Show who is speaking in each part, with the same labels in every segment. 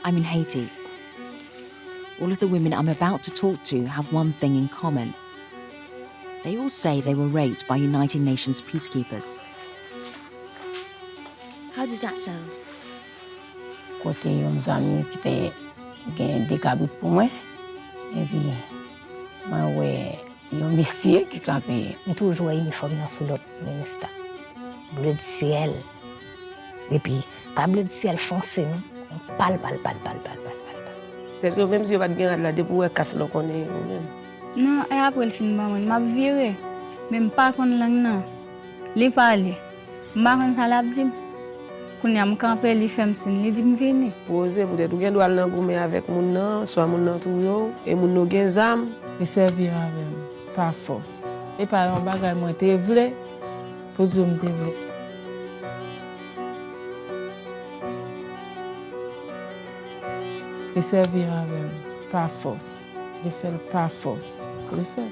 Speaker 1: I'm in Haiti. All of the women I'm about to talk to have one thing in common. They all say they were raped by United Nations peacekeepers. How does that sound?
Speaker 2: Côté yon zami qui te gen décabrit pour moi et puis moi ouais yon monsieur qui campé.
Speaker 3: On toujours uniforme dans sous l'autre MINUSTAH. Bleu de ciel. Et puis pas bleu de ciel foncé non. On pal.
Speaker 4: Peut-être que même si on va gagner la débrouille casse le connaît même.
Speaker 5: Non, et après le film m'a viré. Même pas kon langue nan. Li parler. M'a kon ça l'a dit. Qu'on y a me camper li femme sin li dit me venir.
Speaker 4: Poser peut-être ou gen doit aller goumer avec moun nan, soit moun nan tout yo et moun nou gen zam.
Speaker 6: Et servir avec par force. Et par un bagage moi te vle pour que me te vle. Et servir avec par force. De faire par force. Le faire.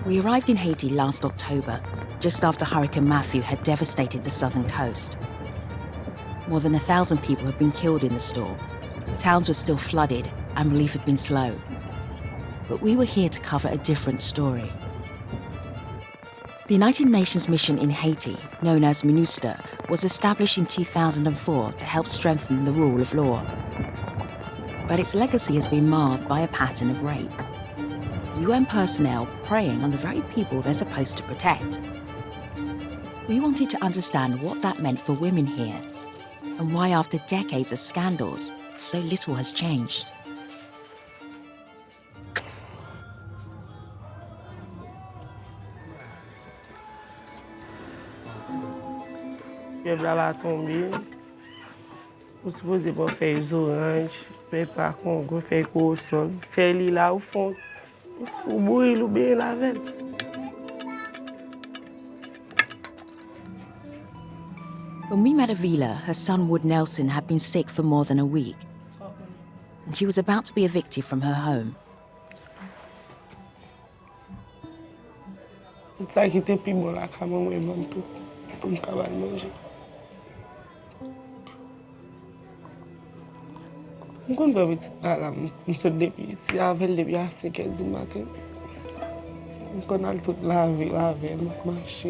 Speaker 1: We arrived in Haiti last October, just after Hurricane Matthew had devastated the southern coast. More than 1,000 people had been killed in the storm. Towns were still flooded and relief had been slow. But we were here to cover a different story. The United Nations mission in Haiti, known as MINUSTAH, was established in 2004 to help strengthen the rule of law. But its legacy has been marred by a pattern of rape. UN personnel preying on the very people they're supposed to protect. We wanted to understand what that meant for women here, and why after decades of scandals, so little has changed.
Speaker 4: Le blas va tomber. Vous supposez pas faire les oranges, faire par contre, faire au sol, faire les là au fond. Faut bouillir ou bien la veine.
Speaker 1: When we met Avila, her son Wood Nelson had been sick for more than a week, and she was about to be evicted from her home.
Speaker 4: Ça qui était plus bon là, quand même, pour me cabaner manger. Je ne sais pas si je suis depuis ici, depuis 5 heures du matin. Je connais toute la vie, je marche.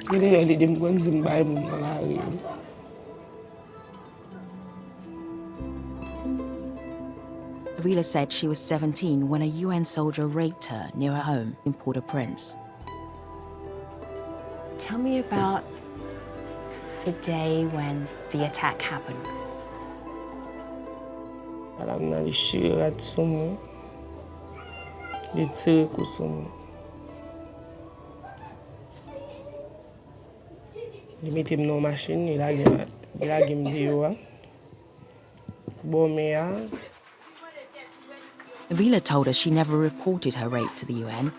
Speaker 4: Je vais aller me prendre une balle dans la rue.
Speaker 1: Avila said she was 17 when a UN soldier raped her near her home in Port-au-Prince.
Speaker 7: Tell me about the day when the attack happened.
Speaker 4: Madame n'a les chirats sur moi, les tirs sur moi. Je mettais dans la machine, il a gagné bon meilleur.
Speaker 1: Avila told us she never reported her rape to the UN.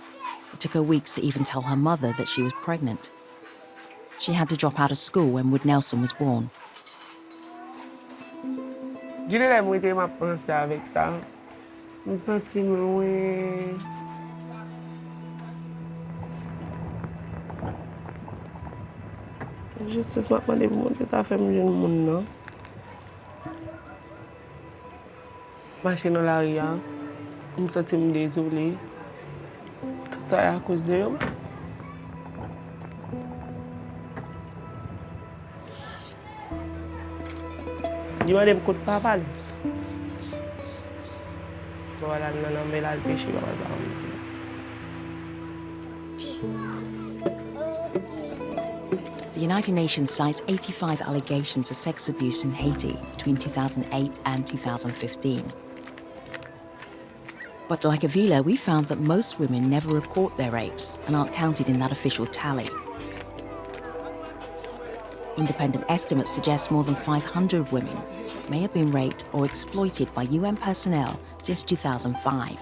Speaker 1: It took her weeks to even tell her mother that she was pregnant. She had to drop out of school when Wood Nelson was born.
Speaker 4: Je n'ai pas pensé avec ça. Je me sentis loin. Justice m'a demandé pour monter ta femme jeune monde. Marcher dans la rue, je me sentis désolée. Tout ça est à cause de eux. Je vais aller me côté papa. Voilà, non, mais là, le péché va
Speaker 1: The United Nations cites 85 allegations of sex abuse in Haiti between 2008 and 2015. But like Avila, we found that most women never report their rapes and aren't counted in that official tally. Independent estimates suggest more than 500 women may have been raped or exploited by UN personnel since 2005.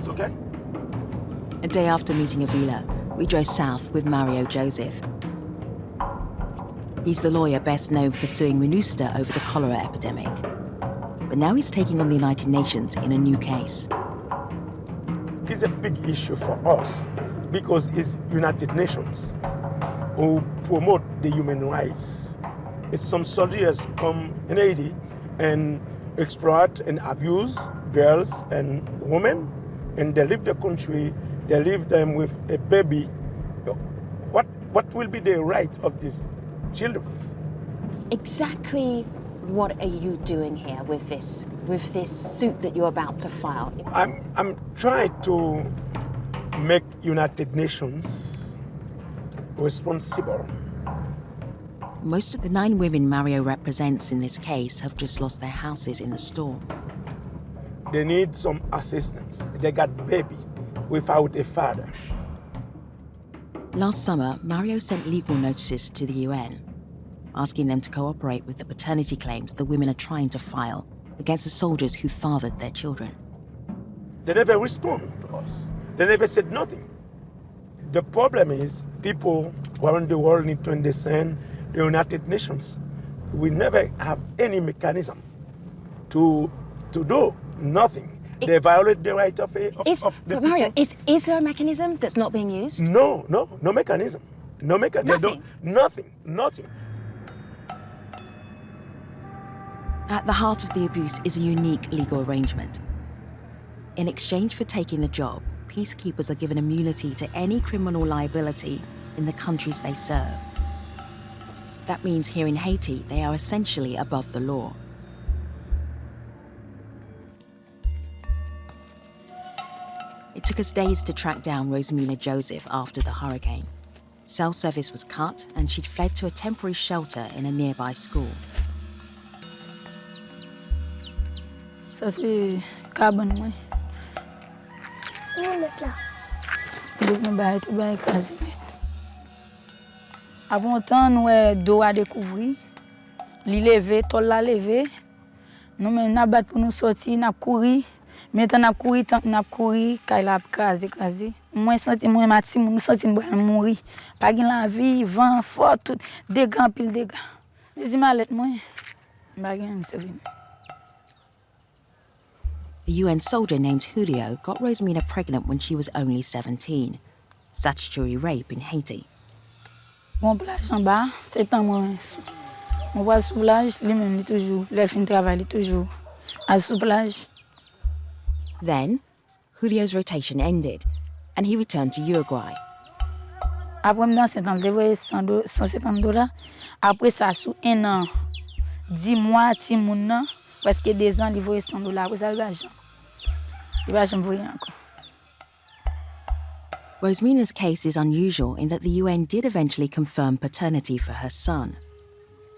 Speaker 8: It's okay?
Speaker 1: A day after meeting Avila, we drove south with Mario Joseph. He's the lawyer best known for suing MINUSTAH over the cholera epidemic. But now he's taking on the United Nations in a new case.
Speaker 8: It's a big issue for us because it's United Nations who promote the human rights. It's some soldiers come in Haiti and exploit and abuse girls and women, and they leave the country, they leave them with a baby. What will be the right of these children?
Speaker 1: Exactly what are you doing here with this suit that you're about to file?
Speaker 8: I'm trying to make United Nations responsible.
Speaker 1: Most of the 9 women Mario represents in this case have just lost their houses in the storm.
Speaker 8: They need some assistance. They got baby without a father.
Speaker 1: Last summer, Mario sent legal notices to the UN, asking them to cooperate with the paternity claims the women are trying to file against the soldiers who fathered their children.
Speaker 8: They never respond to us. They never said nothing. The problem is people around the world need to understand the United Nations. We never have any mechanism to do nothing. They violate the right of the
Speaker 1: but Mario,
Speaker 8: people.
Speaker 1: is there a mechanism that's not being used?
Speaker 8: No mechanism. No mechanism. Nothing.
Speaker 1: At the heart of the abuse is a unique legal arrangement. In exchange for taking the job, peacekeepers are given immunity to any criminal liability in the countries they serve. That means here in Haiti, they are essentially above the law. It took us days to track down Rosemina Joseph after the hurricane. Cell service was cut, and she'd fled to a temporary shelter in a nearby school.
Speaker 2: Ça c'est cabane moi.
Speaker 9: Où mettre là?
Speaker 2: Il faut me battre tout bien quasi mettre. Avant temps nous dos à découvrir. Li lever, tol la lever. Nous même n'a battre pour nous sortir, n'a courir. Maintenant n'a courir, kay la crasé. Moi senti moi mati, nous senti mourir. Pas gen la vie, vent fort tout, dégâts pile dégâts. Mais dis malette moi. Pas gen me sauver.
Speaker 1: A UN soldier named Julio got Rosemina pregnant when she was only 17. Statutory rape in Haiti.
Speaker 2: Mon plage en bas, c'est un moi. On va sous plage, lui-même il toujours, il fin travail toujours à sous plage.
Speaker 1: Then, Julio's rotation ended, and he returned to Uruguay.
Speaker 2: Après dans cet temps, je $150. Après ça, sous 1 an, 10 mois, ti moun nan, parce que 2 ans, il voyait $100. Après ça, il va jamais voir encore.
Speaker 1: Rosemina's case is unusual in that the UN did eventually confirm paternity for her son,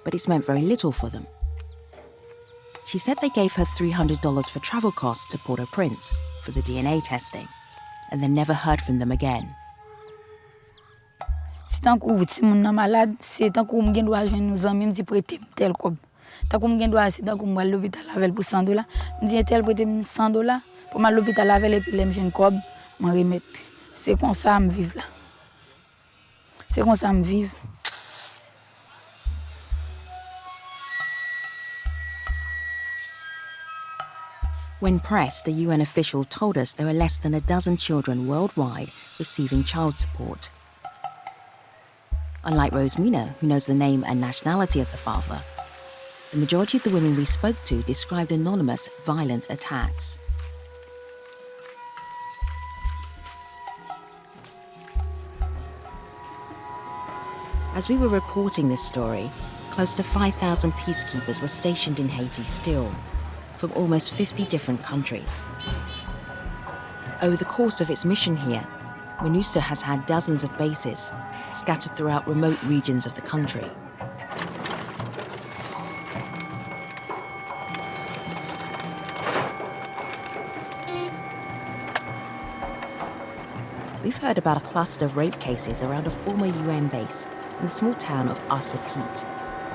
Speaker 1: but it's meant very little for them. She said they gave her $300 for travel costs to Port-au-Prince for the DNA testing, and then never heard from them again.
Speaker 2: Si tant que ti moun nan malade, c'est tant que m'gen doit joindre nos amis, me dit prêter tel cob. Tant que m'gen doit c'est tant que m'al l'hôpital avec pour $100, me dit tel prêter $100 pour m'al l'hôpital avec et puis les m'gen cob, m'en remettre. C'est comme ça me vivre là. C'est comme ça me vivre.
Speaker 1: When pressed, a UN official told us there are less than a dozen children worldwide receiving child support. Unlike Rosemina, who knows the name and nationality of the father, the majority of the women we spoke to described anonymous, violent attacks. As we were reporting this story, close to 5,000 peacekeepers were stationed in Haiti still, from almost 50 different countries. Over the course of its mission here, MINUSTAH has had dozens of bases, scattered throughout remote regions of the country. We've heard about a cluster of rape cases around a former UN base in the small town of Arsepit,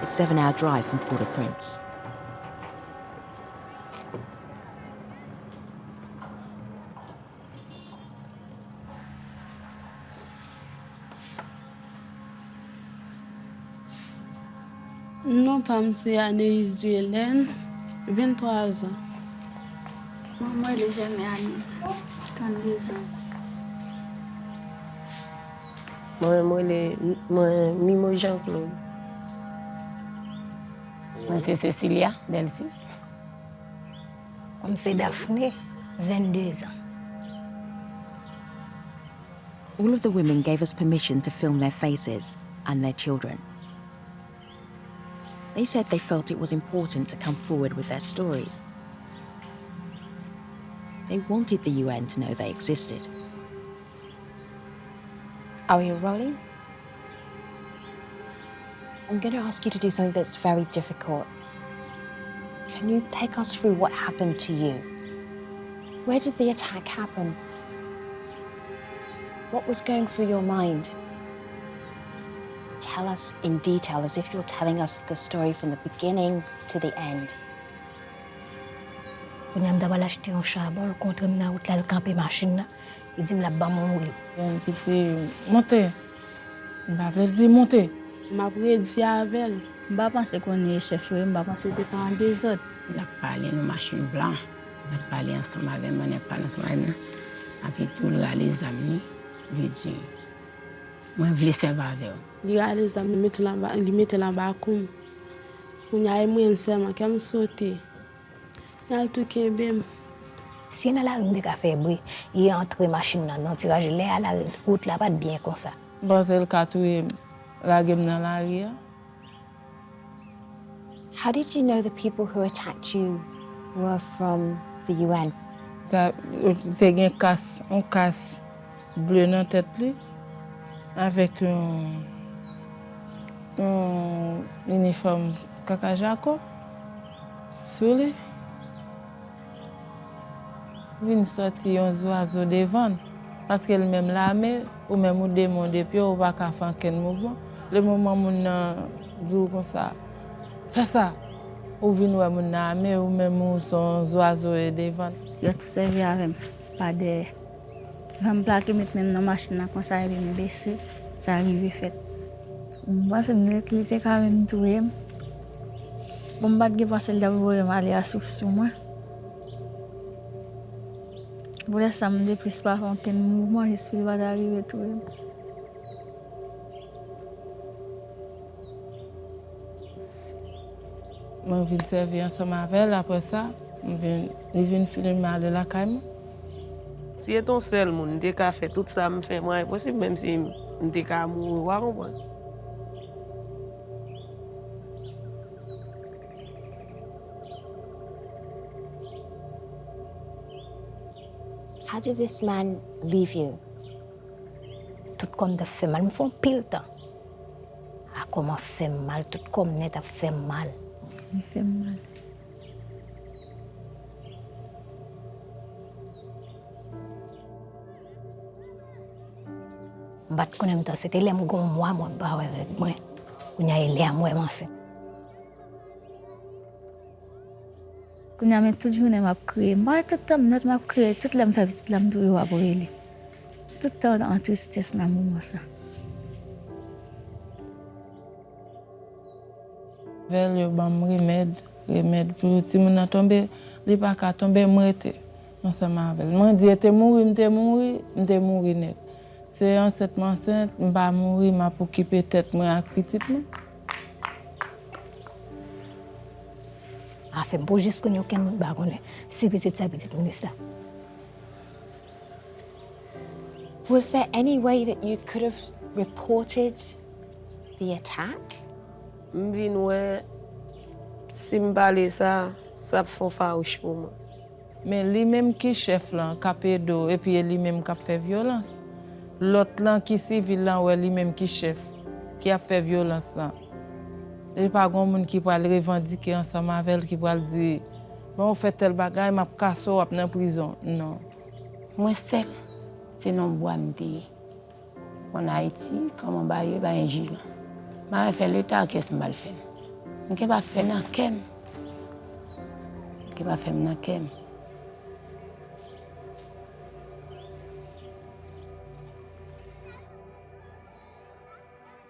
Speaker 1: a 7-hour drive from Port-au-Prince.
Speaker 10: Non, pas c'est Anaïs Duelen, 23 ans.
Speaker 5: Moi, je jamais Anis, 32 ans.
Speaker 4: Moi, Mimo Jean-Claude.
Speaker 3: Moi, c'est Cecilia, Delcis. Moi, c'est Daphné, 22 ans.
Speaker 1: All of the women gave us permission to film their faces and their children. They said they felt it was important to come forward with their stories. They wanted the UN to know they existed. Are we rolling? I'm going to ask you to do something that's very difficult. Can you take us through what happened to you? Where did the attack happen? What was going through your mind? Tell us in detail, as if you're telling us the story from the beginning to the end.
Speaker 3: Quand je suis acheté un charbon, contre moi dans route là, le camper machine, il dit me la ba mon roule.
Speaker 6: Il dit monter. Je vais dire monter.
Speaker 10: Ma prédit avec elle.
Speaker 5: Je ne pense pas qu'on est chef, je pense que c'était en désordre.
Speaker 3: Il a parlé de machine blanche. Il a parlé ensemble avec moi, il a parlé ensemble avec moi. Après tout, les amis, il dit moi, je veux servir avec eux.
Speaker 10: Les amis mettent là-bas comme. On y a moi ensemble, qui me sauter. Il y a tout qui est bien.
Speaker 3: Si on a la rue de café, il est entré machine dans le tirage, il est à la route là, pas bien comme ça.
Speaker 6: Bon, c'est le cas tout la game dans l'arrière.
Speaker 1: How did you know the people who attacked you were from the UN?
Speaker 6: Il y a un casse bleu dans la tête avec un uniforme cacajaco sur lui. Vin sorti un oiseau devant parce qu'elle même l'armée ou même au démon depuis on va pas faire aucun mouvement. Le moment où on dit comme ça, fais ça. Ou vin ouais mon armée ou même son oiseau devant.
Speaker 5: Je tout servi avec pas de je me plaquer mettre même dans machine comme ça il me baisser ça arrive fait. Moi c'est me qu'il était quand même doué. Bon pas que parce qu'il d'abord aller à souffle sur moi. Pour ça me déprise pas aucun mouvement, je suis pas d'arriver tout.
Speaker 6: Je viens servir ensemble avec elle, après ça, je viens filmer de la caille.
Speaker 4: Si est ton seul monde, tu as fait tout ça, me fait moi impossible même si tu as mourir, comprendre.
Speaker 1: How did this man leave you?
Speaker 3: Tout comme de fait mal, me font pile temps. Ah comment fait mal, tout comme net a fait mal.
Speaker 5: Il fait mal.
Speaker 3: Bat connait temps c'était les gon moi ba avec moi. On y a les à moi ensemble.
Speaker 5: Quand on a toujours m'a crié, moi tout le temps m'a crié, tout le temps fait petite lame de wa brûler. Tout le temps en tristesse dans moment ça.
Speaker 6: Vers le bam remède pour ti mon tomber, li pas ka tomber m'rete ensemble avec. Moi dit était mourir, m'te mourir net. C'est en cette enceinte, m'pa mourir, m'a pour occuper tête moi avec petite moi.
Speaker 3: A fait beau jusqu'au n'y aucun ba connait. Si petite ministre.
Speaker 1: Was there any way that you could have reported the attack?
Speaker 4: Je viens si je parle ça fait farouche pour moi.
Speaker 6: Mais lui-même qui chef là, capé d'eau et puis lui-même qui fait violence. L'autre là qui civil là, ouais lui-même qui chef, qui a fait violence là. Et pas grand monde qui peut revendiquer ensemble avec elle, qui peut dire bon on fait tel bagage, m'a cassé ou dans prison. Non.
Speaker 3: Moi seul, c'est non bois m'payer. En Haïti, comme on baille ba un gire. M'a fait l'état qu'est-ce mal fait. On ne pas faire dans kem. Qui pas faire dans kem.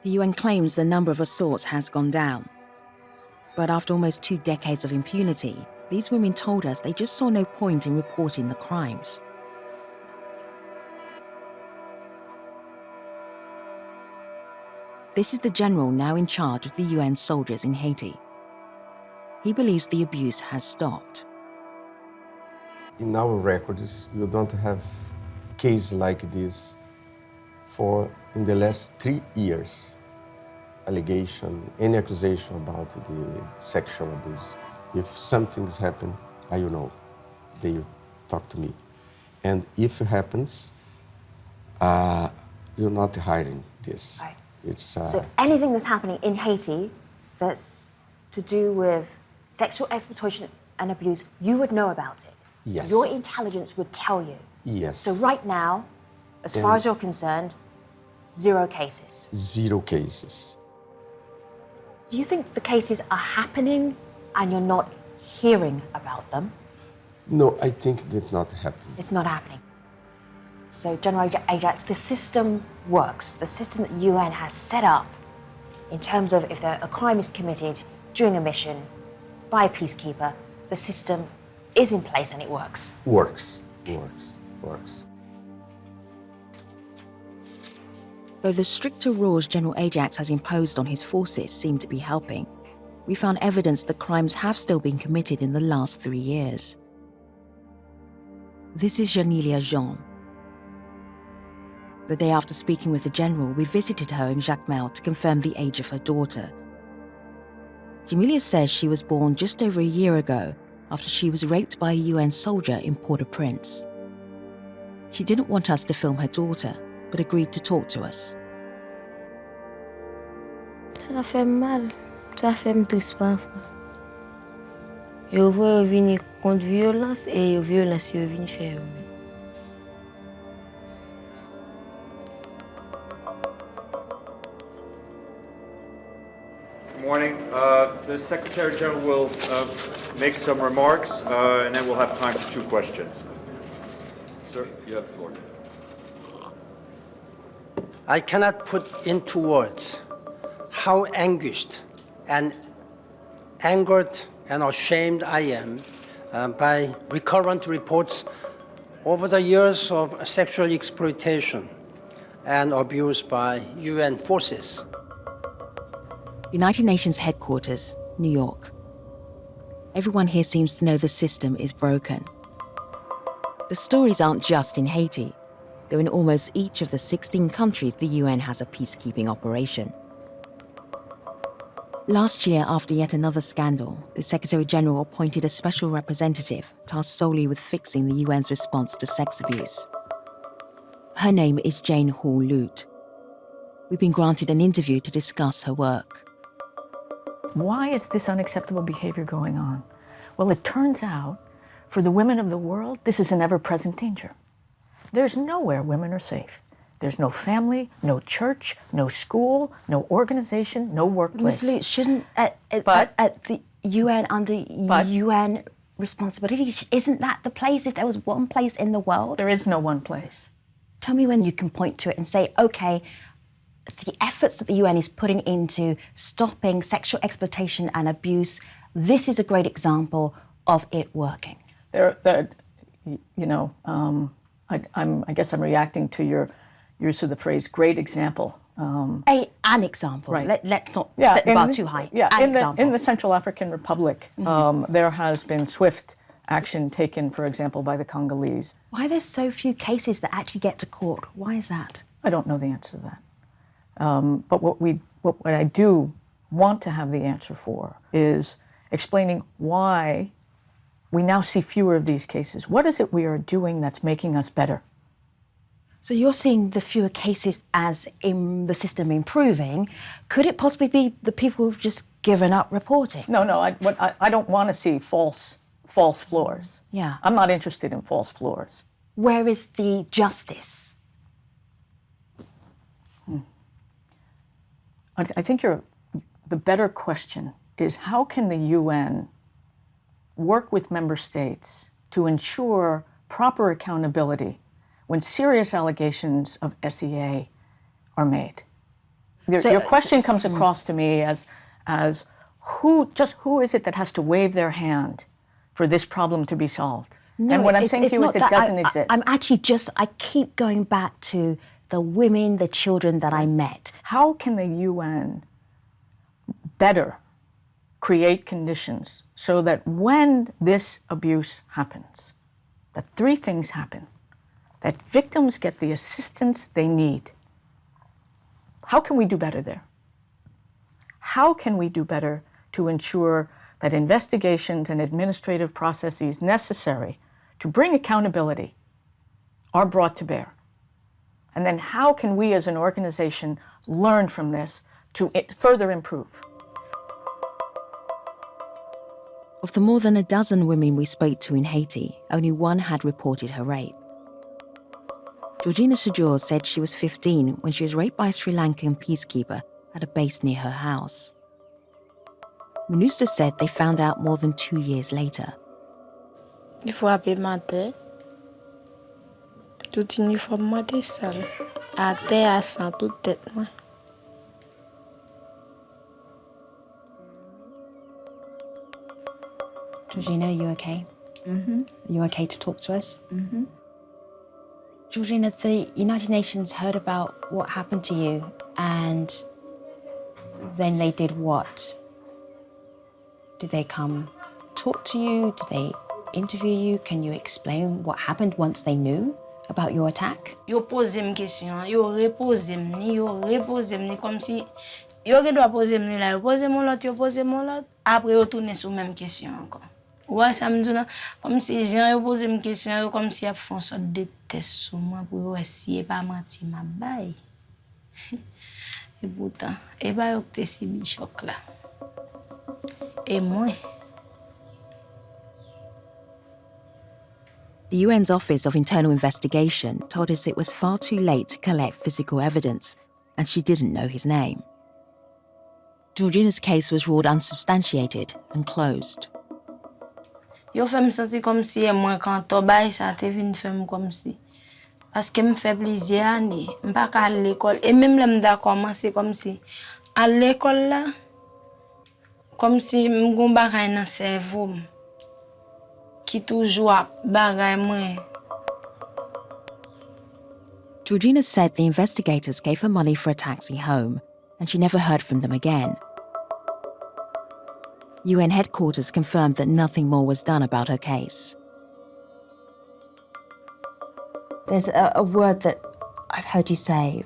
Speaker 1: The UN claims the number of assaults has gone down. But after almost 2 decades of impunity, these women told us they just saw no point in reporting the crimes. This is the general now in charge of the UN soldiers in Haiti. He believes the abuse has stopped.
Speaker 11: In our records, we don't have cases like this in the last 3 years. Allegation, any accusation about the sexual abuse. If something's happened, they talk to me. And if it happens, you're not hiding this.
Speaker 12: Right.
Speaker 11: It's,
Speaker 12: so anything that's happening in Haiti that's to do with sexual exploitation and abuse, you would know about it.
Speaker 11: Yes.
Speaker 12: Your intelligence would tell you.
Speaker 11: Yes.
Speaker 12: So right now, as far as you're concerned, 0 cases.
Speaker 11: 0 cases.
Speaker 12: Do you think the cases are happening and you're not hearing about them?
Speaker 11: No, I think that's not happening.
Speaker 12: It's not happening. So, General Ajax, the system works. The system that the UN has set up in terms of if a crime is committed during a mission by a peacekeeper, the system is in place and it works.
Speaker 11: Works.
Speaker 1: Though the stricter rules General Ajax has imposed on his forces seem to be helping, we found evidence that crimes have still been committed in the last 3 years. This is Jean. The day after speaking with the general, we visited her in Jacmel to confirm the age of her daughter. Jamelia says she was born just over a year ago after she was raped by a UN soldier in Port-au-Prince. She didn't want us to film her daughter, but agreed to talk to us.
Speaker 13: Ça fait mal, ça fait me triste parfois. Yo vois venir contre violence et yo violence yo venir faire.
Speaker 14: Good morning. The Secretary General will make some remarks, and then we'll have time for 2 questions. Sir, you have the floor.
Speaker 15: I cannot put into words how anguished and angered and ashamed I am by recurrent reports over the years of sexual exploitation and abuse by UN forces.
Speaker 1: United Nations headquarters, New York. Everyone here seems to know the system is broken. The stories aren't just in Haiti. They're in almost each of the 16 countries the UN has a peacekeeping operation. Last year, after yet another scandal, the Secretary General appointed a special representative tasked solely with fixing the UN's response to sex abuse. Her name is Jane Hall-Lute. We've been granted an interview to discuss her work.
Speaker 16: Why is this unacceptable behavior going on? Well, it turns out, for the women of the world, this is an ever-present danger. There's nowhere women are safe. There's no family, no church, no school, no organization, no workplace.
Speaker 12: Ms. Lute, shouldn't at the UN, under UN responsibility, isn't that the place? If there was one place in the world?
Speaker 16: There is no one place.
Speaker 12: Tell me when you can point to it and say, okay, the efforts that the UN is putting into stopping sexual exploitation and abuse, this is a great example of it working.
Speaker 16: I guess I'm reacting to your use of the phrase "great example."
Speaker 12: An example.
Speaker 16: Right.
Speaker 12: Let's not set the bar too high.
Speaker 16: Yeah. In the Central African Republic, there has been swift action taken, for example, by the Congolese.
Speaker 12: Why are there so few cases that actually get to court? Why is that?
Speaker 16: I don't know the answer to that. But what I do want to have the answer for is explaining why we now see fewer of these cases. What is it we are doing that's making us better?
Speaker 12: So you're seeing the fewer cases as in the system improving. Could it possibly be the people who've just given up reporting?
Speaker 16: No. I don't want to see false floors.
Speaker 12: Yeah.
Speaker 16: I'm not interested in false floors.
Speaker 12: Where is the justice?
Speaker 16: I think the better question is how can the UN work with member states to ensure proper accountability when serious allegations of SEA are made? Your question comes across to me as who is it that has to wave their hand for this problem to be solved?
Speaker 1: No,
Speaker 16: and what I'm saying to you is it doesn't exist.
Speaker 1: I'm actually I keep going back to the women, the children that I met.
Speaker 16: How can the UN better create conditions so that when this abuse happens, that three things happen, that victims get the assistance they need? How can we do better there? How can we do better to ensure that investigations and administrative processes necessary to bring accountability are brought to bear? And then how can we as an organization learn from this to further improve?
Speaker 1: Of the more than a dozen women we spoke to in Haiti, only one had reported her rape. Georgina Sejour said she was 15 when she was raped by a Sri Lankan peacekeeper at a base near her house. MINUSTAH said they found out more than 2 years later.
Speaker 2: Il faut appeler ma tête. Tout uniforme moi était sale. À terre, à sang, toute tête moi.
Speaker 12: Georgina, are you okay?
Speaker 2: Mm-hmm.
Speaker 12: Are you okay to talk to us?
Speaker 2: Mm-hmm.
Speaker 12: Georgina, the United Nations heard about what happened to you and then they did what? Did they come talk to you? Did they interview you? Can you explain what happened once they knew about your attack?
Speaker 2: Yo pose me question, yo repose me comme si yo doit poser me là, yo pose mon l'autre, après yo tourner sur même question encore. Ouais, ça me dit comme si gens yo pose me question comme si a font sorte de test sur moi pour essayer pas mentir ma bail. Et pourtant, et ba yo te si bi choc là. Et moi
Speaker 1: The UN's Office of Internal Investigation told us it was far too late to collect physical evidence, and she didn't know his name. Georgina's case was ruled unsubstantiated and closed.
Speaker 2: Yo fait me sentir comme si moi quand to bay ça te vinn faire comme si parce que me fait plusieurs années m'pas à l'école et même là m'da commencer comme si à l'école là comme si m'gon bagay dans cerveau qui toujours bagay moi.
Speaker 1: Georgina said the investigators gave her money for a taxi home, and she never heard from them again. UN headquarters confirmed that nothing more was done about her case.
Speaker 12: There's a word that I've heard you say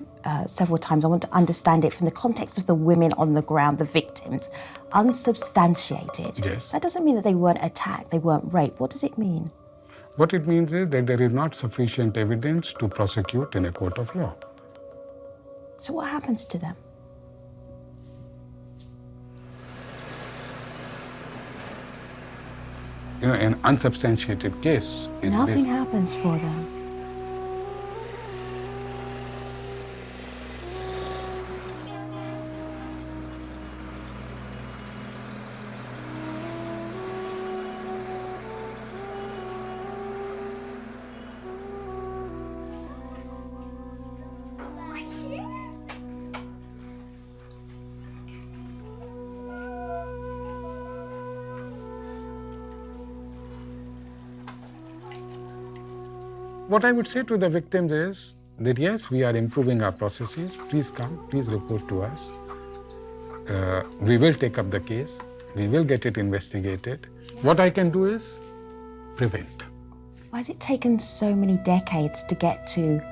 Speaker 12: several times. I want to understand it from the context of the women on the ground, the victims. Unsubstantiated.
Speaker 17: Yes.
Speaker 12: That doesn't mean that they weren't attacked, they weren't raped. What does it mean?
Speaker 17: What it means is that there is not sufficient evidence to prosecute in a court of law.
Speaker 12: So what happens to them?
Speaker 17: You know, an unsubstantiated case is
Speaker 12: Nothing happens for them.
Speaker 17: What I would say to the victims is that yes, we are improving our processes. Please come, please report to us. We will take up the case. We will get it investigated. What I can do is prevent.
Speaker 12: Why has it taken so many decades to get to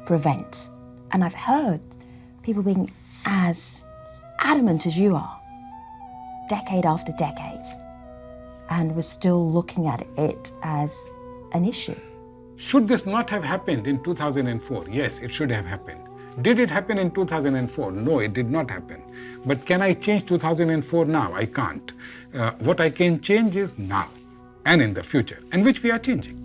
Speaker 12: prevent? And I've heard people being as adamant as you are, decade after decade, and we're still looking at it as an issue.
Speaker 17: Should this not have happened in 2004? Yes, it should have happened. Did it happen in 2004? No, it did not happen. But can I change 2004 now? I can't. What I can change is now and in the future, and which we are changing.